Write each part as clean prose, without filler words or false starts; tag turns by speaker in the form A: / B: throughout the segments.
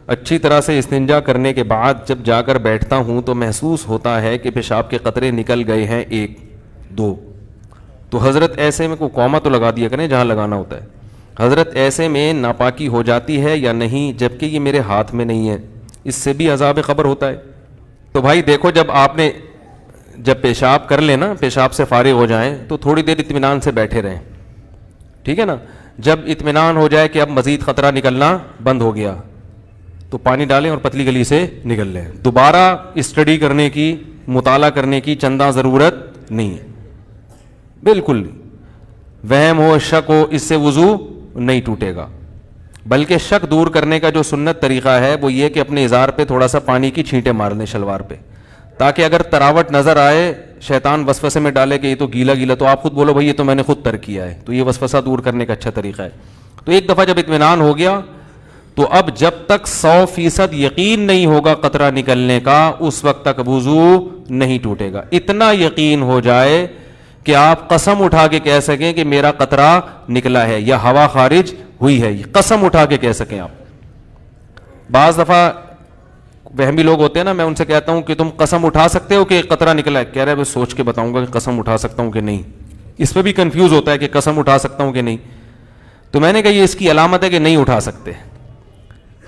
A: اچھی طرح سے استنجا کرنے کے بعد جب جا کر بیٹھتا ہوں تو محسوس ہوتا ہے کہ پیشاب کے قطرے نکل گئے ہیں 1 2. تو حضرت ایسے میں کوئی قوما تو لگا دیا کریں جہاں لگانا ہوتا ہے. حضرت ایسے میں ناپاکی ہو جاتی ہے یا نہیں، جبکہ یہ میرے ہاتھ میں نہیں ہے، اس سے بھی عذاب قبر ہوتا ہے؟ تو بھائی دیکھو، جب پیشاب کر لیں نا، پیشاب سے فارغ ہو جائیں تو تھوڑی دیر اطمینان سے بیٹھے رہیں، ٹھیک ہے نا. جب اطمینان ہو جائے کہ اب مزید خطرہ نکلنا بند ہو گیا تو پانی ڈالیں اور پتلی گلی سے نکل لیں. دوبارہ اسٹڈی کرنے کی، مطالعہ کرنے کی چندہ ضرورت نہیں ہے، بالکل نہیں. وہم ہو، شک ہو، اس سے وضو نہیں ٹوٹے گا. بلکہ شک دور کرنے کا جو سنت طریقہ ہے وہ یہ کہ اپنے ازار پہ تھوڑا سا پانی کی چھینٹیں مار لیں شلوار پہ، تاکہ اگر تراوٹ نظر آئے شیطان وسوسے میں ڈالے کہ یہ تو گیلا گیلا، تو آپ خود بولو بھائی یہ تو میں نے خود ترک کیا ہے. تو یہ وسوسہ دور کرنے کا اچھا طریقہ ہے. تو ایک دفعہ جب اطمینان ہو گیا تو اب جب تک 100% یقین نہیں ہوگا قطرہ نکلنے کا، اس وقت تک وضو نہیں ٹوٹے گا. اتنا یقین ہو جائے کہ آپ قسم اٹھا کے کہہ سکیں کہ میرا قطرہ نکلا ہے یا ہوا خارج ہوئی ہے، قسم اٹھا کے کہہ سکیں آپ. بعض دفعہ وہمی لوگ ہوتے ہیں نا، میں ان سے کہتا ہوں کہ تم قسم اٹھا سکتے ہو کہ قطرہ نکلا ہے؟ کہہ رہے ہیں سوچ کے بتاؤں گا کہ قسم اٹھا سکتا ہوں کہ نہیں. اس پہ بھی کنفیوز ہوتا ہے کہ قسم اٹھا سکتا ہوں کہ نہیں. تو میں نے کہا یہ اس کی علامت ہے کہ نہیں اٹھا سکتے،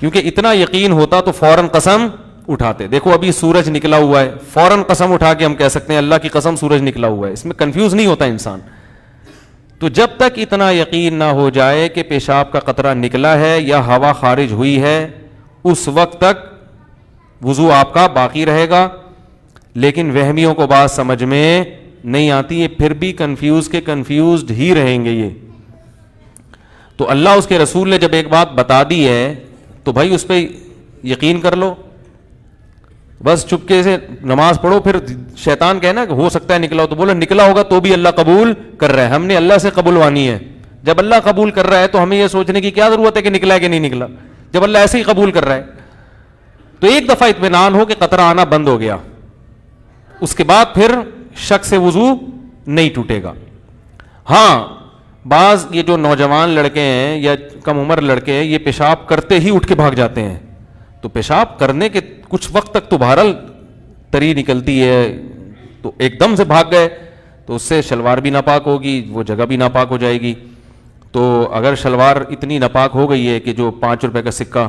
A: کیونکہ اتنا یقین ہوتا تو فوراً قسم اٹھاتے. دیکھو ابھی سورج نکلا ہوا ہے، فوراً قسم اٹھا کے ہم کہہ سکتے ہیں اللہ کی قسم سورج نکلا ہوا ہے. اس میں کنفیوز نہیں ہوتا انسان. تو جب تک اتنا یقین نہ ہو جائے کہ پیشاب کا قطرہ نکلا ہے یا ہوا خارج ہوئی ہے، اس وقت تک وضو آپ کا باقی رہے گا. لیکن وہمیوں کو بات سمجھ میں نہیں آتی، یہ پھر بھی کنفیوزڈ ہی رہیں گے یہ. تو اللہ اس کے رسول نے جب ایک بات بتا دی ہے تو بھائی اس پہ یقین کر لو. بس چپکے سے نماز پڑھو. پھر شیطان کہنا کہ ہو سکتا ہے نکلا ہو، تو بولو نکلا ہوگا تو بھی اللہ قبول کر رہا ہے. ہم نے اللہ سے قبول وانی ہے. جب اللہ قبول کر رہا ہے تو ہمیں یہ سوچنے کی کیا ضرورت ہے کہ نکلا ہے کہ نہیں نکلا، جب اللہ ایسے ہی قبول کر رہا ہے. تو ایک دفعہ اطمینان ہو کہ قطرہ آنا بند ہو گیا، اس کے بعد پھر شک سے وضو نہیں ٹوٹے گا. ہاں بعض یہ جو نوجوان لڑکے ہیں یا کم عمر لڑکے ہیں، یہ پیشاب کرتے ہی اٹھ کے بھاگ جاتے ہیں. تو پیشاب کرنے کے کچھ وقت تک تو بہرحال تری نکلتی ہے، تو ایک دم سے بھاگ گئے تو اس سے شلوار بھی ناپاک ہوگی، وہ جگہ بھی ناپاک ہو جائے گی. تو اگر شلوار اتنی ناپاک ہو گئی ہے کہ جو 5 روپے کا سکہ،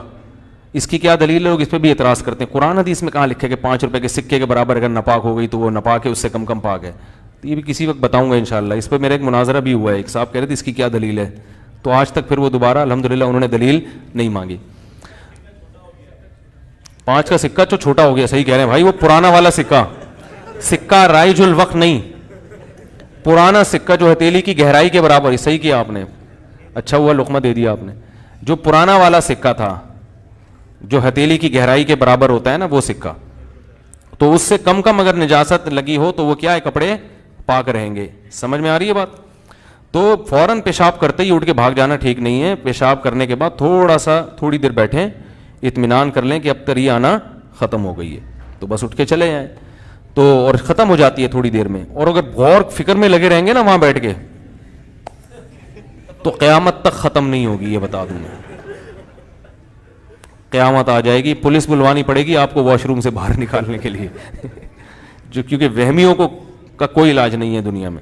A: اس کی کیا دلیل ہے؟ لوگ اس پہ بھی اعتراض کرتے ہیں. قرآن حدیث میں کہاں لکھے کہ 5 روپے کے سکے کے برابر اگر ناپاک ہو گئی تو وہ ناپاک ہے، اس سے کم پاک ہے. تو یہ بھی کسی وقت بتاؤں گا انشاءاللہ. اس پہ میرا ایک مناظرہ بھی ہوا ہے، ایک صاحب کہہ رہے تھے اس کی کیا دلیل ہے، تو آج تک پھر وہ دوبارہ الحمدللہ انہوں نے دلیل نہیں مانگی. 5 کا سکہ جو چھوٹا ہو گیا، صحیح کہہ رہے ہیں بھائی، وہ پرانا والا سکہ رائج الوقت نہیں، پرانا سکہ جو ہتھیلی کی گہرائی کے برابر. صحیح کیا آپ نے، اچھا ہوا لقمہ دے دیا آپ نے. جو پرانا والا سکہ تھا جو ہتھیلی کی گہرائی کے برابر ہوتا ہے نا، وہ سکہ، تو اس سے کم اگر نجاست لگی ہو تو وہ کیا ہے، کپڑے پاک رہیں گے. سمجھ میں آ رہی ہے بات؟ تو فوراً پیشاب کرتے ہی اٹھ کے بھاگ جانا ٹھیک نہیں ہے. پیشاب کرنے کے بعد تھوڑی دیر بیٹھیں، اطمینان کر لیں کہ اب تری آنا ختم ہو گئی ہے، تو بس اٹھ کے چلے جائیں. تو اور ختم ہو جاتی ہے تھوڑی دیر میں. اور اگر غور فکر میں لگے رہیں گے نا وہاں بیٹھ کے، تو قیامت تک ختم نہیں ہوگی، یہ بتا دوں میں. قیامت آ جائے گی، پولیس بلوانی پڑے گی آپ کو واش روم سے باہر نکالنے کے لیے. کیونکہ وہمیوں کا کوئی علاج نہیں ہے دنیا میں.